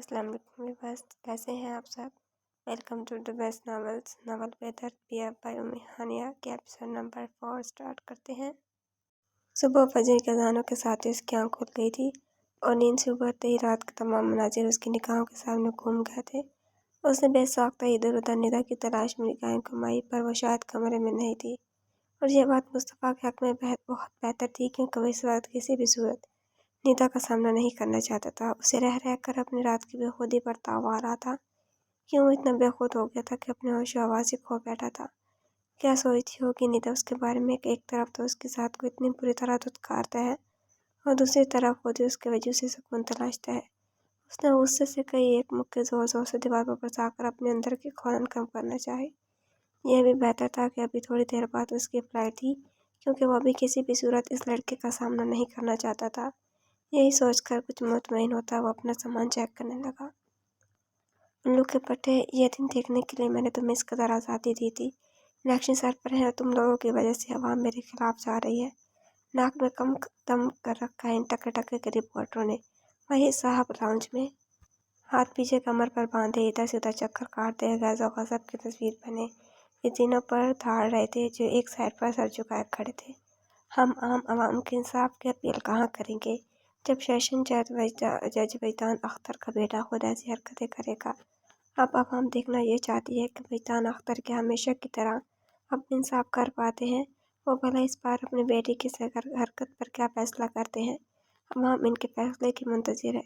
السلام علیکم ویورز، کیسے ہیں آپ سب؟ Welcome to the best novel ویدر P F by Ami Hania کے ایپیسوڈ نمبر 4 اسٹارٹ کرتے ہیں۔ صبح فجر کے اذانوں کے ساتھ ہی اس کی آنکھ کھل گئی تھی اور نیند سے ابھرتے ہی رات کے تمام مناظر اس کی نگاہوں کے سامنے گھوم گئے تھے۔ اس نے بے ساختہ ادھر ادھر ندا کی تلاش میں نگاہیں گھمائی، پر وہ شاید کمرے میں نہیں تھی، اور یہ بات مصطفیٰ کے حق میں بہت بہتر تھی، کیونکہ وہ اس وقت کسی بھی صورت ندا کا سامنا نہیں کرنا چاہتا تھا۔ اسے رہ رہ کر اپنی رات کی بے خودی پر تاؤ آ رہا تھا۔ کیوں وہ اتنا بے خود ہو گیا تھا کہ اپنے ہوش و حواس سے کھو بیٹھا تھا؟ کیا سوچتی ہوگی ندا اس کے بارے میں کہ ایک طرف تو اس کے ساتھ کو اتنی بری طرح دھتکارتا ہے اور دوسری طرف خود ہی اس کے وجود سے سکون تلاشتا ہے۔ اس نے غصے سے کئی ایک مکے زور زور سے دیوار پر برسا کر اپنے اندر کی کھولن کم کرنا چاہی۔ یہ بھی بہتر تھا کہ ابھی تھوڑی دیر بعد اس کی فلائٹ تھی، کیونکہ وہ ابھی کسی بھی صورت اس لڑکے کا سامنا نہیں کرنا چاہتا تھا۔ یہی سوچ کر کچھ مطمئن ہوتا وہ اپنا سامان چیک کرنے لگا۔ الو کے پٹھے، یہ دن دیکھنے کے لیے میں نے تمہیں اس قدر آزادی دی تھی۔ الیکشن سر پر ہے اور تم لوگوں کی وجہ سے عوام میرے خلاف جا رہی ہے۔ ناک میں کم دم کر رکھا ہے ان ٹکے ٹکے کے رپورٹروں نے۔ وہی صاحب لاؤنج میں ہاتھ پیچھے کمر پر باندھے ادھر سے ادھر چکر کاٹتے غیظ و غضب کی تصویر بنے یہ تینوں پر دھاڑ رہے تھے، جو ایک سائڈ پر سر جھکائے کھڑے تھے۔ ہم عام عوام کے انصاف کی اپیل کہاں کریں گے جب سیشن جج وجدان اختر کا بیٹا خود ایسی حرکتیں کرے گا؟ اب عوام دیکھنا یہ چاہتی ہے کہ وجدان اختر کے ہمیشہ کی طرح اب انصاف کر پاتے ہیں۔ وہ بھلا اس بار اپنے بیٹے کی حرکت پر کیا فیصلہ کرتے ہیں؟ عوام ان کے فیصلے کی منتظر ہے۔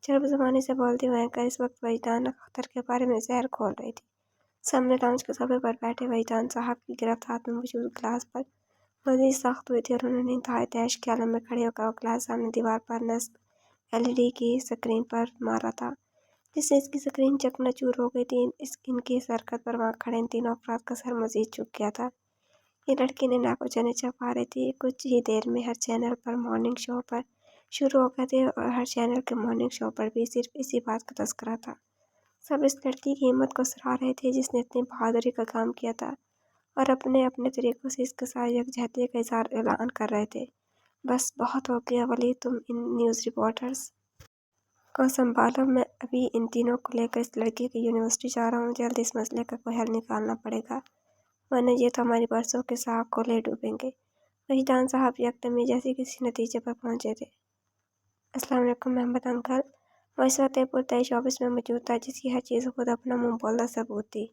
چرب زبانی سے بولتی ہوئے اینکر اس وقت وجدان اختر کے بارے میں زہر گھول رہی تھی۔ سامنے لاؤنج کے صوفے پر بیٹھے وجدان صاحب کی گرفت ہاتھ میں موجود گلاس پر مزید سخت ہوئی تھی، اور انہوں نے انتہائی تیش کے عالم میں کھڑے ہو کر وہ گلاس سامنے دیوار پر نصب LED کی سکرین پر مارا تھا، جس سے اس کی سکرین چکنا چور ہو گئی تھی۔ ان کی اس حرکت پر وہاں کھڑے ان تینوں افراد کا سر مزید جھک گیا تھا۔ یہ لڑکی نے ناک و چنے چبا رہی تھی۔ کچھ ہی دیر میں ہر چینل پر مارننگ شو پر شروع ہو گئے تھے، اور ہر چینل کے مارننگ شو پر بھی صرف اسی بات کا تذکرہ تھا۔ سب اس لڑکی کی ہمت کو سراہ رہے تھے، جس نے اتنی بہادری کا کام کیا تھا، اور اپنے اپنے طریقوں سے اس کے ساتھ یکجہتی کا اعلان کر رہے تھے۔ بس بہت ہو گیا ولی، تم ان نیوز رپورٹرز کو سنبھالو۔ میں ابھی ان تینوں کو لے کر اس لڑکی کی یونیورسٹی جا رہا ہوں۔ جلد اس مسئلے کا کوئی حل نکالنا پڑے گا، ورنہ یہ تو ہماری برسوں کے ساکھ کو لے ڈوبیں گے۔ وجدان صاحب یکدم ہی جیسے کسی نتیجے پر پہنچے تھے۔ السلام علیکم محمد انکل۔ وہ اس وقت ایک پرتعیش آفس میں موجود تھا، جس کی ہر چیز خود اپنا منہ بولنا ثبوت تھی،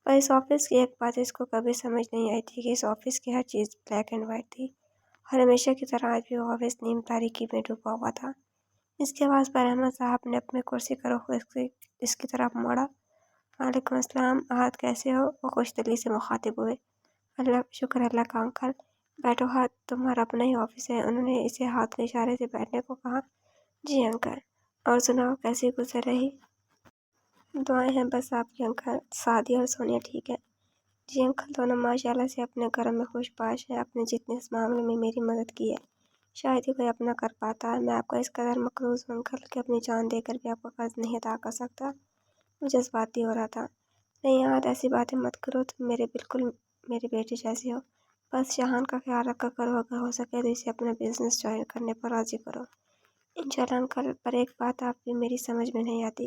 اور اس آفس کی ایک بات اس کو کبھی سمجھ نہیں آئی تھی کہ اس آفس کی ہر چیز بلیک اینڈ وائٹ تھی، اور ہمیشہ کی طرح آج بھی وہ آفس نیم تاریکی میں ڈوبا ہوا تھا۔ اس کی آواز پر احمد صاحب نے اپنے کرسی کا رخ اس کی طرف موڑا۔ وعلیکم السلام، احد کیسے ہو؟ وہ خوش دلی سے مخاطب ہوئے۔ شکر اللہ کا انکل، بیٹھو، ہاتھ تمہارا اپنا ہی آفس ہے۔ انہوں نے اسے ہاتھ کے اشارے سے بیٹھنے کو کہا۔ جی انکل، اور سناؤ کیسی گزر رہی؟ دعائیں ہیں بس آپ کی انکل، سعدیہ اور سونیا ٹھیک ہے؟ جی انکل، دونوں ماشاءاللہ سے اپنے گھروں میں خوش باش ہیں۔ آپ نے جتنے اس معاملے میں میری مدد کی ہے، شاید ہی کوئی اپنا کر پاتا ہے۔ میں آپ کا اس قدر مقروض ہوں انکل کہ اپنی جان دے کر بھی آپ کا قرض نہیں ادا کر سکتا۔ وہ جذباتی ہو رہا تھا۔ نہیں یار، ایسی باتیں مت کرو، تم بالکل میرے بیٹے جیسے ہو۔ بس شاہان کا خیال رکھا کرو، اگر ہو سکے تو اسے اپنا بزنس جوائن کرنے پر راضی کرو۔ انشاءاللہ انکل، پر ایک بات آپ کی میری سمجھ میں نہیں آتی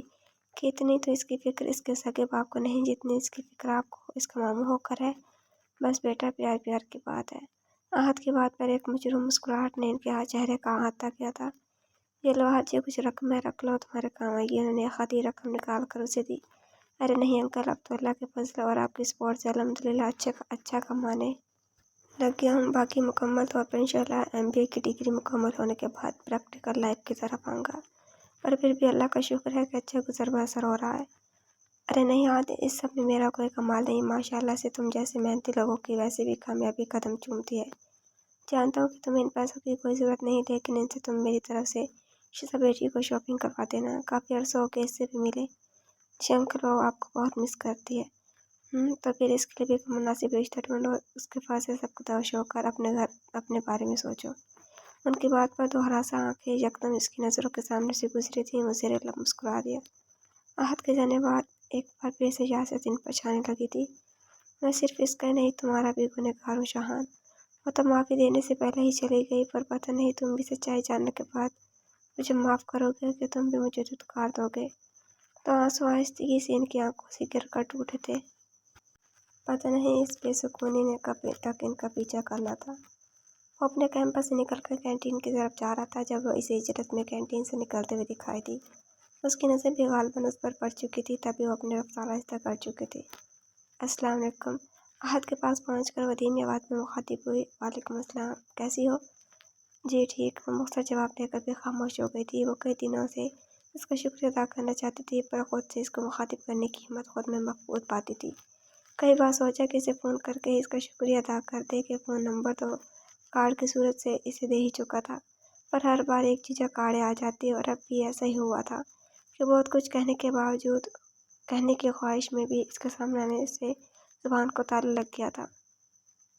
کہ اتنی تو اس کی فکر اس کے سگے باپ کو نہیں، جتنی اس کی فکر آپ کو اس کا ماموں ہو کر ہے۔ بس بیٹا، پیار پیار کی بات ہے۔ احد کی بات پر ایک مجروح مسکراہٹ نے ان کے چہرے کا احاطہ کیا تھا۔ یہ لو احد جی، کچھ رقم ہے، رکھ لو، تمہارے کام آئے گی۔ انہوں نے ایک خطی رقم نکال کر اسے دی۔ ارے نہیں انکل، اب تو اللہ کے فضل اور آپ کی سپورٹ سے الحمدللہ اچھا کمانے لگ گیا ہوں۔ باقی مکمل طور پر انشاءاللہ MBA کی ڈگری مکمل ہونے کے بعد پریکٹیکل لائف کی طرف آؤں گا، پر پھر بھی اللہ کا شکر ہے کہ اچھا گزر بسر ہو رہا ہے۔ ارے نہیں احد، اس سب میں میرا کوئی کمال نہیں، ماشاءاللہ سے تم جیسے محنتی لوگوں کی ویسے بھی کامیابی قدم چومتی ہے۔ جانتا ہوں کہ تمہیں ان پیسوں کی کوئی ضرورت نہیں، لیکن ان سے تم میری طرف سے شیزا بیٹی کو شاپنگ کروا دینا۔ کافی عرصہ ہو گیا اس سے بھی ملے۔ جی انکل، وہ آپ کو بہت مس کرتی ہے۔ تو پھر اس کے لیے بھی مناسب رشتہ ڈھونڈو، اس کے پاس سے سب کو دوش ہو کر اپنے بارے میں سوچو۔ ان کی بات پر دوہرا سا آنکھیں یکدم اس کی نظروں کے سامنے سے گزری تھیں۔ وہ زیر لب مسکرا دیا۔ احد کے جانے بعد ایک بار پھر سے یاست ان پر چھانے لگی تھی۔ میں صرف اس کا نہیں، تمہارا بھی گنہگار ہوں شاہان۔ وہ تو معافی دینے سے پہلے ہی چلی گئی، پر پتہ نہیں تم بھی سچائی جاننے کے بعد مجھے معاف کرو گے کہ تم بھی مجھے دھتکار دو گے۔ तो आंसू आहिस्तगी से इनकी आंखों से गिर कर टूटे थे। पता नहीं इस बेसुकूनी ने कब तक इनका पीछा करना था। वो अपने कैंपस से निकलकर कैंटीन की तरफ जा रहा था जब वो इसे इजरत में कैंटीन से निकलते हुए दिखाई दी। उसकी नज़र भी गालबन उस पर पड़ चुकी थी, तभी वो अपनी रफ्तार आहिस्ता कर चुके थे। अस्सलाम वालेकुम। आहद के पास पहुंचकर वो धीमी आवाज़ में मुखातिब हुई। वालेकुम अस्सलाम, कैसी हो? जी ठीक। वो मुख्तसर जवाब देकर भी खामोश हो गई थी। वो कई दिनों से इसका शुक्रिया अदा करना चाहती थी, पर खुद से इसको मुखातिब करने की हिम्मत खुद में मकबूल पाती थी। कई बार सोचा कि इसे फ़ोन करके इसका शुक्रिया अदा कर दे कि फ़ोन नंबर तो कार्ड की सूरत से इसे दे ही चुका था, पर हर बार एक झिझक आड़े आ जाती और अब भी ऐसा ही हुआ था कि बहुत कुछ कहने के बावजूद कहने की ख्वाहिश में भी इसके सामने आने से ज़ुबान को ताला लग गया था।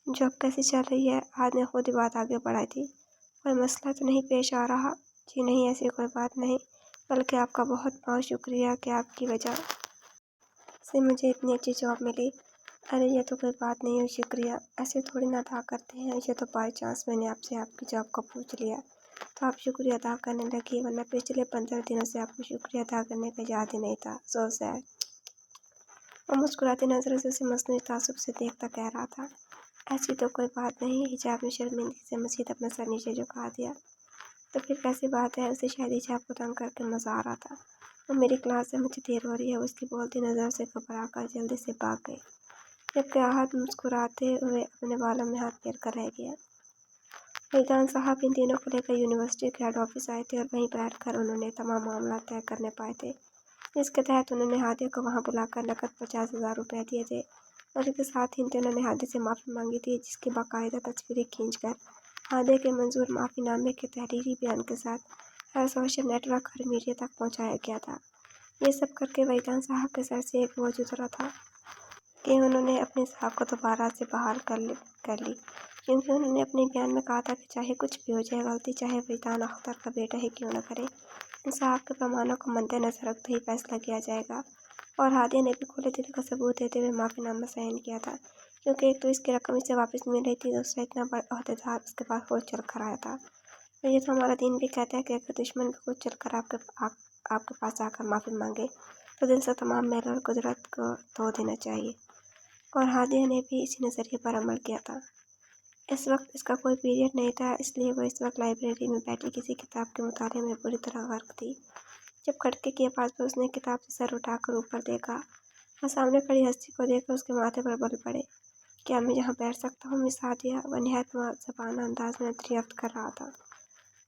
जॉब कैसी चल रही है? आज ने खुद ही बात आगे बढ़ाई थी। कोई मसला तो नहीं पेश आ रहा? जी नहीं, ऐसी कोई बात नहीं, बल्कि आपका बहुत बहुत शुक्रिया कि आपकी वजह से मुझे इतनी अच्छी जॉब मिली। अरे ये तो कोई बात नहीं है, शुक्रिया ऐसे थोड़ी ना अदा करते हैं। ये तो बाई चांस मैंने आपसे आपकी जॉब को पूछ लिया तो आप शुक्रिया अदा करने लगी, वरना पिछले 15 दिनों से आपको शुक्रिया अदा करने का याद ही नहीं था। So sad. वो मुस्कुराती नज़रों से उसे मसनूई तासुब से देखता कह रहा था, ऐसी तो कोई बात नहीं। हिजाब ने शर्मिंदगी से मज़ीद अपना सर नीचे झुका दिया। तो फिर कैसी बात है? उसे शायद हिजाब को तंग करके मज़ा आ रहा था। वो मेरी क्लास से मुझे देर हो रही है। उसकी बोलती नज़र से घबरा कर जल्दी से भाग गई, जबकि आहद मुस्कुराते हुए अपने बालों में हाथ फेर कर रह गया। फैज़ान साहब इन तीनों को लेकर यूनिवर्सिटी के हेड ऑफिस आए थे और वहीं बैठकर उन्होंने तमाम मामला तय करने पाए थे, जिसके तहत उन्होंने हादिया को वहां बुलाकर नकद 50,000 रुपये दिए थे और इसके साथ ही उन्होंने हादिया से माफ़ी मांगी थी, जिसकी बाकायदा तस्वीरें खींचकर हादिया के मंजूर माफ़ीनामे के तहरीरी बयान के साथ हर सोशल नेटवर्क और मीडिया तक पहुँचाया गया था। ये सब करके फैज़ान साहब के सर से एक बोझ उतरा था कि उन्होंने अपनी साख को दोबारा से बहाल कर ली, क्योंकि उन्होंने अपने बयान में कहा था कि चाहे कुछ भी हो जाए, गलती चाहे फैज़ान अख्तर का बेटा ही क्यों न करे, इंसाफ के पैमानों को मद्देनजर रखते ही फैसला किया जाएगा। और हादिया ने भी खुले दिल का सबूत देते हुए माफ़ीनामा साइन किया था, क्योंकि एक तो इसकी रकम इसे वापस मिल रही थी, दूसरा इतना बड़ा अहदेदार उसके पास रोज चल कर आया था। तो ये तो हमारा दीन भी कहता है कि अगर दुश्मन भी खुद चल कर आपके पास आकर माफ़ी मांगे तो दिल से तमाम मैल और कुदरत को धो देना चाहिए। और हादिया ने भी इसी नज़रिए पर अमल किया था। इस वक्त इसका कोई पीरियड नहीं था, इसलिए वो इस वक्त लाइब्रेरी में बैठी किसी किताब के मुताले में बुरी तरह गर्क थी। जब खटके की आवाज़ पर उसने किताब से सर उठाकर ऊपर देखा और सामने खड़ी हस्ती को देखकर उसके माथे पर बल पड़े। क्या मैं यहाँ बैठ सकता हूँ मिस हादिया? वह निहायत मुअज़्ज़बाना अंदाज में दरियाफ्त कर रहा था।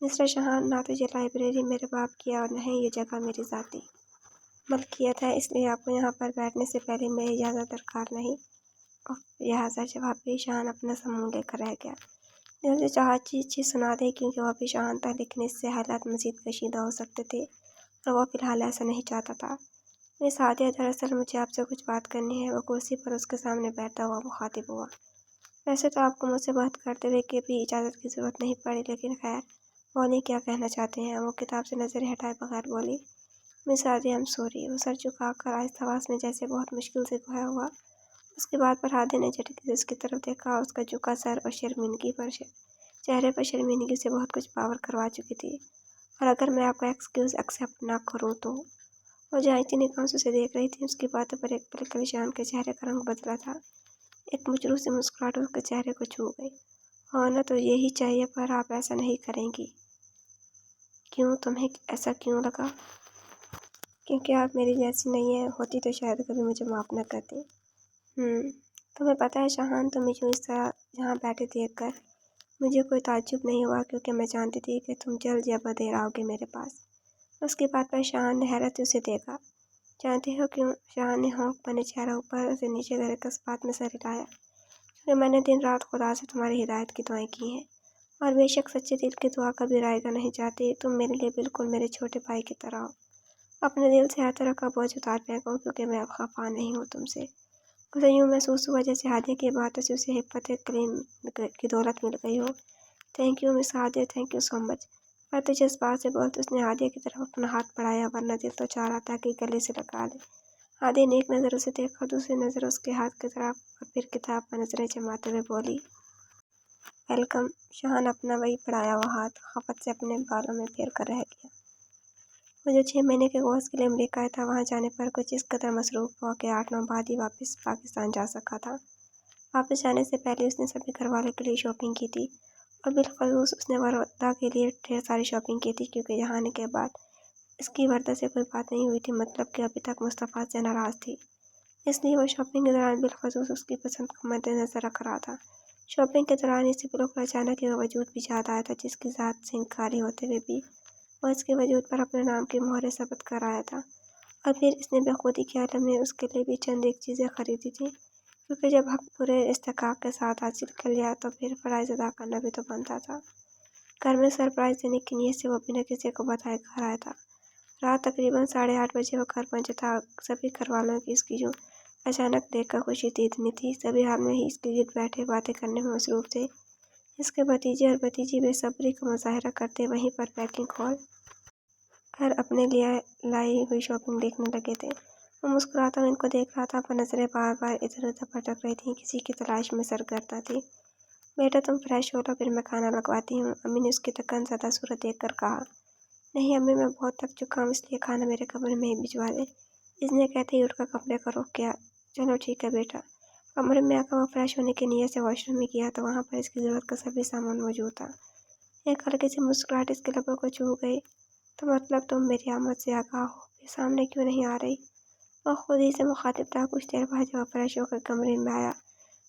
मिस्टर शहान, ना तो ये लाइब्रेरी मेरे बाप की है और न ही ये जगह मेरी ज़ाती मलकियत है, इसलिए आपको यहाँ पर बैठने से पहले मेरी इजाज़त दरकार नहीं। लिहाजा जवाब भी शहान अपना समूह लेकर रह गया। दिल से चाहा चीज़ सुना दे, क्योंकि वह भी शहान था, लेकिन इससे हालात मज़ीद कशीदा हो सकते थे और वह फ़िलहाल ऐसा नहीं चाहता था। मिस हादिया, दरअसल मुझे आपसे कुछ बात करनी है। वो कुर्सी पर उसके सामने बैठा हुआ मुखातिब हुआ। वैसे तो आपको मुझसे बात करते हुए कि भी इजाज़त की ज़रूरत नहीं पड़ी, लेकिन खैर बोलिए, क्या कहना चाहते हैं? वो किताब से नज़र हटाए बगैर बोली। Miss Hadiya, I am sorry. वो सर झुकाकर आहिस्ता आवाज़ में जैसे बहुत मुश्किल से खोया हुआ। उसकी बात पर हादिया ने झटके से उसकी तरफ देखा। उसका झुका सर और शर्मिंदगी पर चेहरे पर शर्मिंदगी से बहुत कुछ पावर करवा चुकी थी। और अगर मैं आपका एक्सक्यूज़ एक्सेप्ट ना करूँ तो? वो जायती निगाहों से उसे देख रही थी। उसकी बातों पर एक पल के लिए शहान के चेहरे का रंग बदला था। एक मुचरू सी मुस्कुराहट उसके चेहरे को छू गई। होना तो यही चाहिए, पर आप ऐसा नहीं करेंगी। क्यों? तुम्हें ऐसा क्यों लगा? क्योंकि आप मेरी जैसी नहीं है। होती तो शायद कभी मुझे माफ़ न करती। तुम्हें पता है शहान, तुम मुझे इस तरह यहाँ बैठे देखकर मुझे कोई ताज्जुब नहीं हुआ, क्योंकि मैं जानती थी कि तुम जल्द या बदेर आओगे मेरे पास। उसकी बात पर शहान ने हैरत से उसे देखा। जानती हो क्यों? शहान ने होंठ बने चेहरा ऊपर से नीचे करके इस बात में सर हिलाया, क्योंकि मैंने दिन रात खुदा से तुम्हारी हिदायत की दुआएं की हैं, और बेशक सच्चे दिल की दुआ कभी रायगा नहीं जाती। तुम मेरे लिए बिल्कुल मेरे छोटे भाई की तरह हो। अपने दिल से हर तरह का बोझ उतार फेंको, क्योंकि मैं अब खफा नहीं हूँ तुमसे। उसे यूँ महसूस हुआ जैसे हादिया की बातों से उसे हिब्बत कलीम की दौलत मिल गई हो। Thank you miss Hadiya, thank you so much. पर तो जिस बात से बोलते उसने हादिया की तरफ अपना हाथ बढ़ाया, वरना दिल तो चाह रहा था कि गले से लगा ले। हादिया ने एक नज़र उसे देखा, दूसरी नज़र उसके हाथ की तरफ, और फिर किताब पर नजरें जमाते हुए बोली, वेलकम। शहान अपना वही बढ़ाया हुआ हाथ खपत से अपने बालों में फेर कर रह गया। वो जो 6 महीने के कोर्स के लिए अमेरिका आया था, वहाँ जाने पर कुछ इस कदर मसरूफ़ हुआ कि 8-9 बाद ही वापस पाकिस्तान जा सका था। वापस जाने से पहले उसने सभी घरवालों के लिए शॉपिंग की थी और बिलखुसूस उसने वरदा के लिए ढेर सारी शॉपिंग की थी, क्योंकि यहाँ आने के बाद इसकी वरदा से कोई बात नहीं हुई थी, मतलब कि अभी तक मुस्तफ़ा से नाराज़ थी। इसलिए वो शॉपिंग के दौरान बिलखुसूस उसकी पसंद को मद्देनज़र रख रहा था। शॉपिंग के दौरान इसे बिल्कुल अचानक ही वो वजूद भी याद आया था, जिसकी ज़ात से इनकारी होते हुए भी वो इसके वजूद पर अपने नाम की मोहरें सबत कर आया था। और फिर इसने बेखुदी के आलम में उसके लिए भी चंद एक चीज़ें खरीदी थी, क्योंकि जब हक पूरे इस्तेकाक के साथ हासिल कर लिया तो फिर फ़राइज़ अदा करना भी तो बनता था। घर में सरप्राइज़ देने की नीयत से वो बिना किसी को बताए घर आया था। रात तकरीबन 8:30 बजे वो घर पहुंचा था। सभी घरवालों की इसकी यूं अचानक देखकर खुशी तो इतनी थी, सभी हाल में ही इसके गिर्द बैठे बातें करने में मसरूफ़ थे। इसके भतीजे और भतीजी बेसब्री का मुजाहरा करते वहीं पर पैकिंग खोल कर अपने लिए लाई हुई शॉपिंग देखने लगे थे। वो मुस्कुराता हुआ इनको देख रहा था, पर नज़रें बार बार इधर उधर भटक रही थीं, किसी की तलाश में सरगर्दा थी। बेटा तुम फ्रेश हो लो, फिर मैं खाना लगवाती हूँ, अम्मी ने उसकी तकन ज़्यादा सूरत देख कर कहा। नहीं अम्मी, मैं बहुत थक चुका हूँ, इसलिए खाना मेरे कमरे में ही भिजवा दे। इसने कहते ही उठकर कमरे का रुख किया। चलो ठीक है बेटा। कमरे में आकर वो फ्रेश होने की नीयत से वॉशरूम में गया तो वहाँ पर इसकी ज़रूरत का सभी सामान मौजूद था। एक हल्की सी मुस्कुराहट इसके लबों को छू गई। तो मतलब तुम मेरी आमद से आगाह हो, फिर सामने क्यों नहीं आ रही? वो खुद ही से मुखातिब था। कुछ देर बाद जब फ्रेश होकर कमरे में आया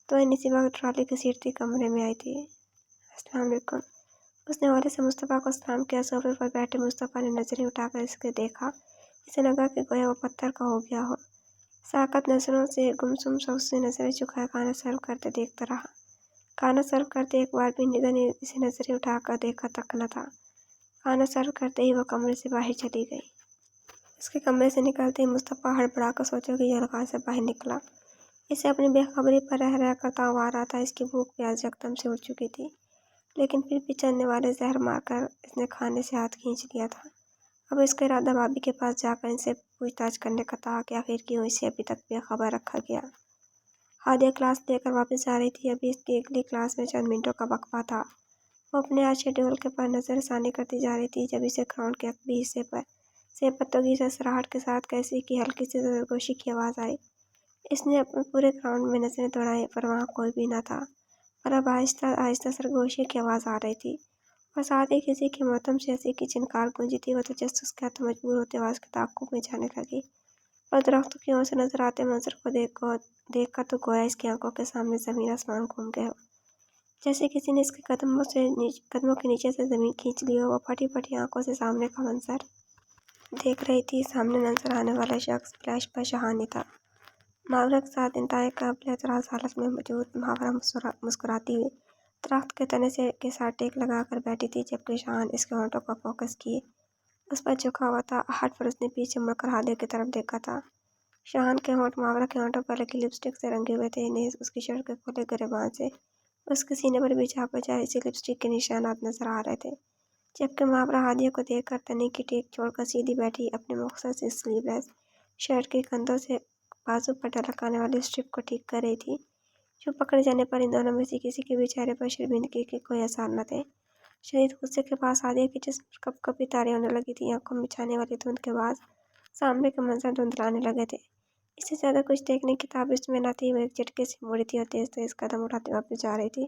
तो इसी वक्त ट्रॉली घसीटती कमरे में आई थी। अस्सलाम वालेकुम। उसने हौले से मुस्तफ़ा को सलाम किया। सोफे पर बैठे मुस्तफ़ा ने नज़रें उठाकर इसके देखा। इसे लगा कि गोया वो पत्थर का हो गया हो। साकत नज़रों से गुमसुम सा उससे नज़रें झुकाए खाना सर्व करते देखता रहा। खाना सर्व करते एक बार भी निदा ने इसे नज़रें उठाकर देखा तक न था। खाना सर्व करते ही वह कमरे से बाहर चली गई। उसके कमरे से निकलते ही मुस्तफ़ा हड़बड़ा कर सोचा कि यह घर से बाहर निकला। इसे अपनी बेखबरी पर रह रह कर ताव आ रहा था। इसकी भूख प्यास एकदम से उठ चुकी थी, लेकिन फिर भी चलने वाले जहर मारकर इसने खाने से हाथ खींच लिया था। अब इसका इरादा भाभी के पास जाकर इनसे पूछताछ करने का था कि आखिर क्यों इसे अभी तक बेखबर रखा गया। हादिया क्लास लेकर वापस जा रही थी। अभी इसकी अगली क्लास में चंद मिनटों का वक्फा था। वो अपने आज शेड्यूल के पर नज़रसानी करती जा रही थी जब इसे ग्राउंड के अगली हिस्से पर से पत्तों की सरसराहट के साथ कैसी की हल्की सी सरगोशी की आवाज़ आई। इसने अपने पूरे ग्राउंड में नज़रें दौड़ाई, पर वहाँ कोई भी न था। पर अब आहिस्ता आहिस्ता सरगोशी की आवाज़ आ रही थी और साथ ही किसी के मातम से ऐसी की चिनकार गूंजी थी। वह तजस्सुस का तो मजबूर होते आवाज़ के ताक़ुब में जाने लगी, और दरख्तों की ओर से नजर आते मंजर को देखकर तो गोया इसकी आंखों के सामने ज़मीन आसमान घूम गए हो। जैसे किसी ने इसके कदमों के नीचे से ज़मीन खींच ली हो। वो फटी फटी आंखों से सामने का मंजर देख रही थी। सामने नजर आने वाला शख्स फ्लैश पर शहानी था। मुहावरा के साथ इंतहाई काबिल एतराज़ हालत में मौजूद मुहावरा मुस्कुराती हुई दरख्त के तने से के साथ टेक लगाकर बैठी थी, जबकि शहान इसके होंठों को फोकस किए उस पर झुका हुआ था। आहट पर उसने पीछे मुड़कर हादिया की तरफ देखा था। शहान के होंठ मुहावरा के होंठों पर लगी लिपस्टिक से रंगे हुए थे। इन्हें उसकी शर्ट के खुले गिरेबान से उसके सीने पर भी झाँपा जाए इसी लिपस्टिक के निशानात नजर आ रहे थे। जबकि मुहावरा हादिया को देखकर तने की टेक छोड़कर सीधी बैठी अपने मुख्तसर स्लीवलेस शर्ट के कंधों से बाजू पर ढलक आने वाली स्ट्रिप को ठीक कर रही थी, जो पकड़े जाने पर इन दोनों में से किसी के भी चेहरे पर शर्मिंदगी के कोई आसार न थे। शदीद गुस्से के पास हादिया की जिस्म पर कप-कपी तारें होने लगी थी। आंखों में छाने वाली धुंध के बाद सामने के मंजर धुंधलाने लगे थे। इससे ज़्यादा कुछ देखने की ताब इसमें न थी। वो एक झटके से मुड़ी थी और तेज तेज कदम उठाते वापस जा रही थी।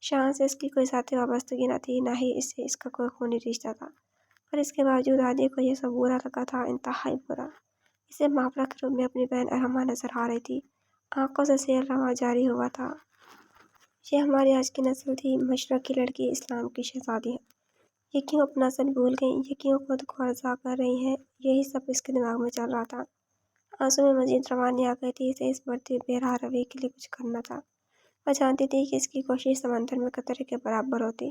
शान से इसकी कोई साथी वाबस्तगी न थी, न ही इससे इसका कोई खूनी रिश्ता था, पर इसके बावजूद हादिया को यह सब बुरा लगा था, इंतहाई बुरा। इसे मुहावरा के रूप में अपनी बहन अरमा नजर आ रही थी। आंखों से सैल रवां जारी हुआ था। ये हमारी आज की नस्ल थी, मशरक़ की लड़की, इस्लाम की शहज़ादियाँ। ये क्यों अपना असल भूल गईं, ये क्यों खुद को अर्ज़ा कर रही हैं, यही सब इसके दिमाग में चल रहा था। आंसू में मज़ीद रवानी आ गई थी। इसे इस बढ़ती बेरहा रवि के लिए कुछ करना था। वह जानती थी कि इसकी कोशिश समंदर में कतरे के बराबर होती,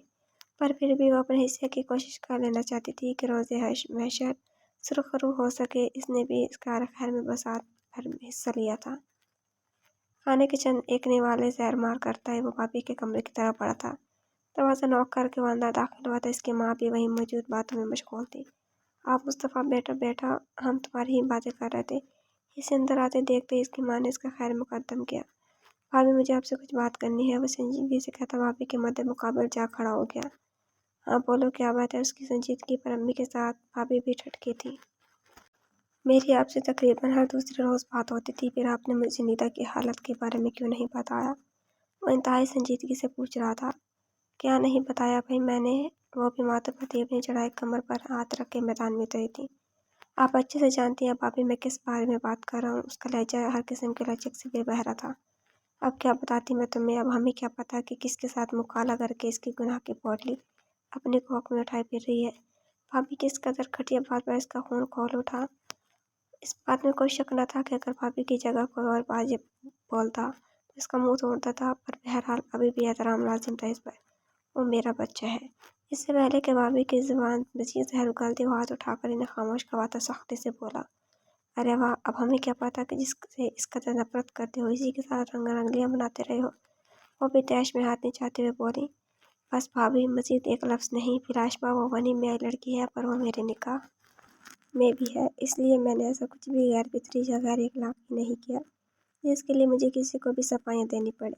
पर फिर भी वह अपने हिस्से की कोशिश कर लेना चाहती थी कि रोज़े महशर सुरखरू हो सके। इसने भी इस कार खैर में बसात भर में हिस्सा लिया था। खाने के चंद एक निवाले जहर मार करता ही वो भाभी के कमरे की तरफ बढ़ा था। दरवाज़ा नॉक करके वो अंदर दाखिल हुआ था। इसकी माँ भी वहीं मौजूद बातों में मशगूल थी। आप मुस्तफ़ा बेटा बैठा, हम तुम्हारी ही बातें कर रहे थे। इसे अंदर आते देखते ही इसकी माँ ने इसका खैर मुकद्दम किया। भाभी मुझे आपसे कुछ बात करनी है। वो संजीदगी से कहता भाभी के मद्दे मुकाबले जा खड़ा हो गया। हाँ बोलो क्या बात है। उसकी संजीदगी पर अम्मी के साथ भाभी भी ठटकी थी। मेरी आपसे तकरीबन हर दूसरे रोज़ बात होती थी, फिर आपने मुझे नीता की हालत के बारे में क्यों नहीं बताया? वो इंतहाई संजीदगी से पूछ रहा था। क्या नहीं बताया भाई मैंने? वो भी माथे पर तीर नहीं चढ़ाए कमर पर हाथ रख के मैदान में उतरी थी। आप अच्छे से जानती हैं भाभी मैं किस बारे में बात कर रहा हूँ। उसका लहजा हर किस्म के लचक से बेबहरा था। अब क्या बताती मैं तुम्हें, अब हमें क्या पता कि किसके साथ मुँह काला करके इसकी गुनाह की पोटली अपने कोख में उठाई फिर रही है। भाभी किस कदर घटिया बात पर इसका खून खौल उठा। इस बात में कोई शक न था कि अगर भाभी की जगह कोई और बात बोलता तो इसका मुंह तोड़ता था, पर बहरहाल अभी भी एहतराम लाजिम था इस पर। वो मेरा बच्चा है। इससे पहले कि भाभी की जुबान मजीद जहर उगलती हुआ हाथ उठाकर इन्हें खामोश करवाता सख्ती से बोला, अरे वाह, अब हमें क्या पता कि जिससे इस कदर नफरत करते हो इसी के साथ रंगलियां बनाते रहे हो। वो भी तैश में हाथ निचाते हुए बोली, बस भाभी मजीद एक लफ्ज़ नहीं, फिलाशबा वो बनी में आई लड़की है, पर वो मेरे निकाह में भी है, इसलिए मैंने ऐसा कुछ भी गैर फितरी या गैर अखलाकी नहीं किया जिसके लिए मुझे किसी को भी सफाइयाँ देनी पड़े।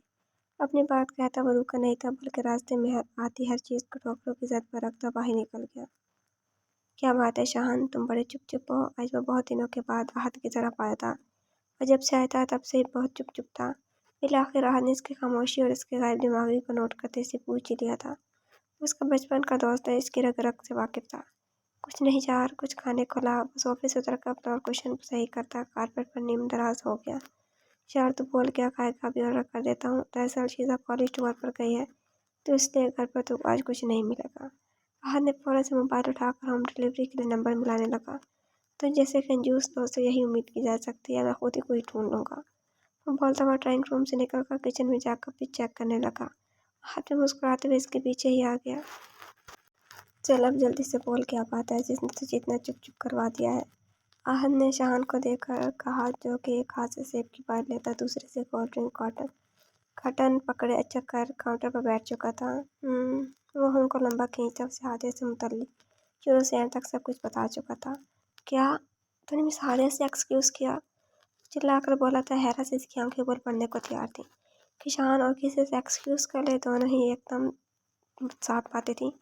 अपनी बात कहता वो रुका नहीं था, बल्कि रास्ते में आती हर चीज़ को ठोकरों की जद पर रखता बाहर निकल गया। क्या बात है शाहान, तुम बड़े चुप चुप हो। आज वो बहुत दिनों के बाद आहत की तरफ आया था और जब से आया था तब से ही बहुत चुप चुप था। फिर आखिर आहत ने इसकी खामोशी और इसके गायब दिमागी को नोट करते इसे पूछ ही लिया था। उसका बचपन का दोस्त है, इसकी रग रग से वाकिफ था। कुछ नहीं यार, कुछ खाने को ला। बस ऑफिस से उतर कर अपना कुशन सही करता कारपेट पर नीम दराज हो गया। यार तू बोल क्या खाएगा, अभी ऑर्डर कर देता हूँ। दरअसल शीजा कॉलेज टूर पर गई है तो इसलिए घर पर तो आज कुछ नहीं मिलेगा। आहद ने फौरन से मोबाइल उठाकर होम डिलीवरी के लिए नंबर मिलाने लगा। तो जैसे कंजूस दोस्त से यही उम्मीद की जा सकती है, मैं खुद ही कोई ढूंढ लूँगा। वो बोलता हुआ ड्राइंग रूम से निकलकर किचन में जाकर पिच चेक करने लगा। हाथ में मुस्कुराते हुए इसके पीछे ही आ गया। चल अब जल्दी से बोल क्या बात है जिसने तुझे इतना चुप चुप करवा दिया है। आहद ने शाहान को देखकर कहा, जो कि एक हाथ से सेब की बाइट लेता दूसरे से कोल्ड ड्रिंक कॉटन खटन पकड़े अच्छा कर काउंटर पर बैठ चुका था। वो हमको लंबा खींचा, उसे हादे से मुतल्लिक शुरू से एंड तक सब कुछ बता चुका था। क्या तूने मिस हादे से एक्सक्यूज़ किया? चिल्लाकर बोला था। हैरत से इसकी आंखें ऊपर पड़ने को तैयार थी कि शाहान और किसी से एक्सक्यूज़ कर ले, दोनों ही एकदम साफ बातें थी।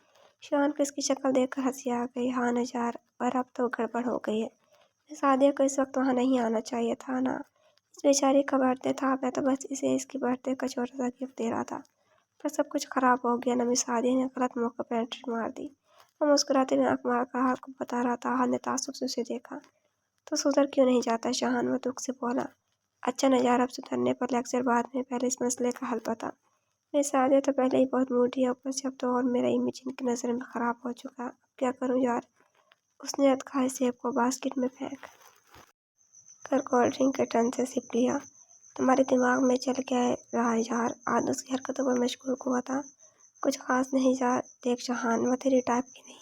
शाहान को इसकी शक्ल देखकर हंसी आ गई। हाँ न यार, पर अब तो गड़बड़ हो गई है। सादिया को इस वक्त वहाँ नहीं आना चाहिए था ना। इस बेचारी का बर्थडे था, मैं तो बस इसे इसकी बर्थडे का छोटा सा गिफ्ट दे रहा था, पर सब कुछ खराब हो गया। नमी सादिया ने गलत मौके पर एंट्री मार दी। वो मुस्कुराते हुए आंख मार कर हाल को बता रहा था। हाल ने तासुब से उसे देखा। तो सुधर क्यों नहीं जाता शाहान? वो दुख से बोला। अच्छा न यार, अब सुधरने पर लेक्चर बाद में, पहले इस मसले का हल बता। मेरी सादिया तो पहले ही बहुत मूडी है, ऊपर से अब तो और मेरा इमेज इनकी नज़र में ख़राब हो चुका। अब क्या करूँ यार? उसने अधखाए सेब को बास्केट में फेंक कर कोल्ड ड्रिंक के टन से सिप लिया। तुम्हारे दिमाग में चल क्या रहा है यार? आज उसकी हरकतों पर मशकूक हुआ था। कुछ खास नहीं यार, देख शाहान वो तेरी टाइप की नहीं।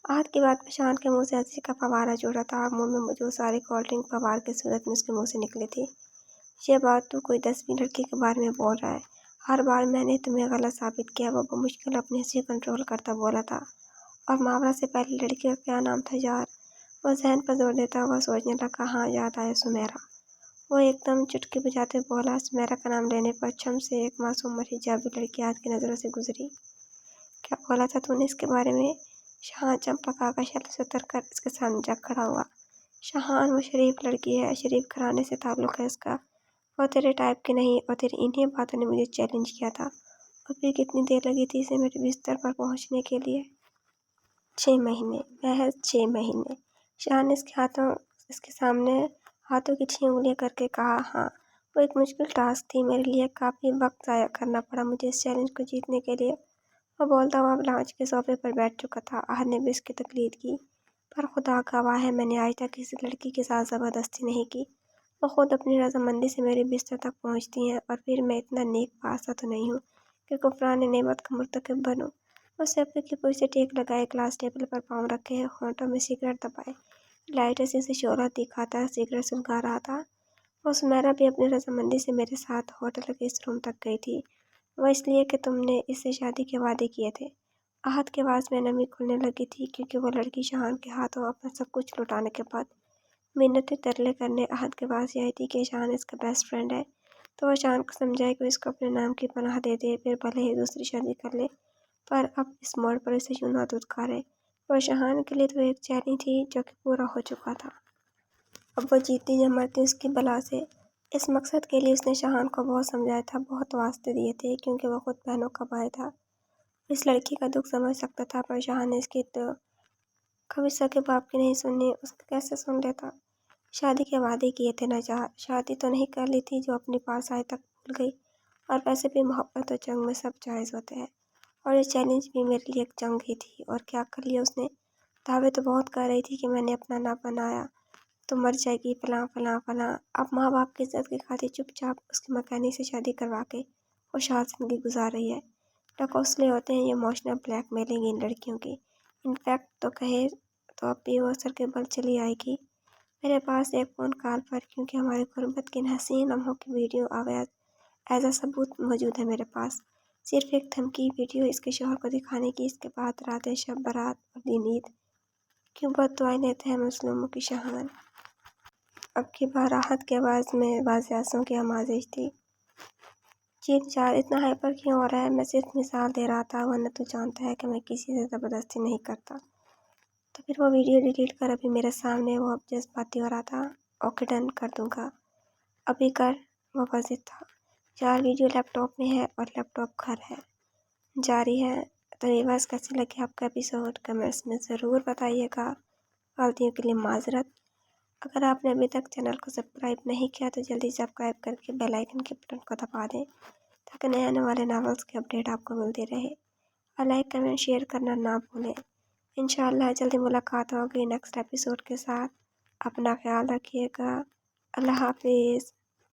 आहत की बात में शाहान के मुंह से हंसी का फवारा जुड़ा था। मुंह में मौजूद सारी कोल्ड ड्रिंक फवार की सूरत में उसके मुंह से निकली थी। ये बात तू कोई 10वीं लड़की के बारे में बोल रहा है? हर बार मैंने तुम्हें गलत साबित किया। वो बमुश्किल अपनी हंसी कंट्रोल करता बोला था। और मावरा से पहली लड़की का क्या नाम था यार? वो जहन पर जोर देता हुआ सोचने लगा। हाँ याद आया, सुमेरा। वो एकदम चुटकी बजाते बोला। सुमेरा का नाम लेने पर छम से एक मासूम और हिजाबी लड़की हाथ की नज़रों से गुजरी। क्या बोला था तूने इसके बारे में? शाहान चंपका का शल से उतर कर इसके सामने जा खड़ा हुआ। शाहान वो शरीफ लड़की है, शरीफ घराने से ताल्लुक़ है इसका। वो तेरे टाइप की नहीं, और तेरी इन्हीं बातों ने मुझे चैलेंज किया था। और फिर कितनी देर लगी थी इसे मेरे बिस्तर पर पहुंचने के लिए? 6 महीने, महज 6 महीने। शाहान ने इसके सामने हाथों की 6 उंगलियां करके कहा। हाँ, वो एक मुश्किल टास्क थी मेरे लिए। काफ़ी वक्त ज़ाया करना पड़ा मुझे इस चैलेंज को जीतने के लिए। वो बोलता हुआ लाउंज के सोफे पर बैठ चुका था। आहद ने भी इसकी तकलीद की, पर खुदा गवाह है मैंने आज तक किसी लड़की के साथ ज़बरदस्ती नहीं की। वो खुद अपनी रजामंदी से मेरे बिस्तर तक पहुंचती हैं, और फिर मैं इतना नेक पासा तो नहीं हूँ कि कुफरान नेमत का मुर्तकब बनूँ। उससे अपने की पुई से टेक लगाए, ग्लास टेबल पर पाँव रखे, होंठों में सिगरेट दबाए, लाइटर से शोहरत दिखाता सिगरेट सुलगा रहा था। वो सुमेरा भी अपनी रजामंदी से मेरे साथ होटल के इस रूम तक गई थी। वो इसलिए कि तुमने इससे शादी के वादे किए थे। आहत के आवाज़ में नमी खुलने लगी थी, क्योंकि वो लड़की शाहान के हाथों अपना सब कुछ लुटाने के बाद मिन्नतें तरले करने आहत के पास आई थी कि शाहान इसका बेस्ट फ्रेंड है, तो वो शाहान को समझाए कि इसको अपने नाम की पनाह दे दे, फिर भले ही दूसरी शादी कर ले। पर अब इस मोड़ पर उसे यूं ना दुत्कारे। और शहान के लिए तो एक चैलेंज थी जो कि पूरा हो चुका था। अब वो जीती या मरती उसकी बला से। इस मकसद के लिए उसने शहान को बहुत समझाया था, बहुत वास्ते दिए थे, क्योंकि वो खुद बहनों का भाई था। इस लड़की का दुख समझ सकता था, पर शहान ने इसकी तो कभी सके बाप की नहीं सुननी, उसका कैसे सुन लेता। शादी के वादे किए थे न चाह, शादी तो नहीं कर ली थी जो अपनी पास आए तक भूल गई। और वैसे भी मोहब्बत और जंग में सब जायज़ होते हैं, और ये चैलेंज भी मेरे लिए एक जंग ही थी। और क्या कर लिया उसने। दावे तो बहुत कर रही थी कि मैंने अपना ना बनाया तो मर जाएगी, फलां फलां फलां। अब माँ बाप की इज्जत की खातिर चुपचाप उसके मकैनिक से शादी करवा के खुशहाल जिंदगी गुजार रही है। टकोसले होते हैं ये इमोशनल ब्लैकमेलिंग इन लड़कियों की। इनफैक्ट तो कहे तो अब भी वो सर के बल चली आएगी मेरे पास एक फ़ोन कॉल पर, क्योंकि हमारे गुर्बत के इन हसीन लम्हों की वीडियो आवाज़ एज अ सबूत मौजूद है मेरे पास। सिर्फ एक धमकी वीडियो इसके शोहर को दिखाने की। इसके बाद रातें शब बारात और दिन ईद क्यों बददुआएं लेते हैं मजलूमों की शहान। अब की बार राहत के आवाज़ में वाज़ियासों की आमाजिश थी। चीख चार इतना हाइपर क्यों हो रहा है, मैं सिर्फ मिसाल दे रहा था, वरना तू जानता है कि मैं किसी से ज़बरदस्ती नहीं करता। तो फिर वो वीडियो डिलीट कर अभी मेरे सामने। वो अब जज्बाती हो रहा था। ओके डन, कर दूंगा, अभी कर। वो वाजिब था। 4 वीडियो लैपटॉप में है और लैपटॉप घर है, जारी है। तो रिवर्स कैसे लगे आपका एपिसोड कमेंट्स में ज़रूर बताइएगा। गलतियों के लिए माजरत। अगर आपने अभी तक चैनल को सब्सक्राइब नहीं किया तो जल्दी सब्सक्राइब करके बेल आइकन के बटन को दबा दें, ताकि नए आने वाले नॉवेल्स की अपडेट आपको मिलती रहे। और लाइक कमेंट शेयर करना ना भूलें। इंशाल्लाह जल्दी मुलाकात होगी नेक्स्ट एपिसोड के साथ। अपना ख्याल रखिएगा। अल्लाह हाफिज़।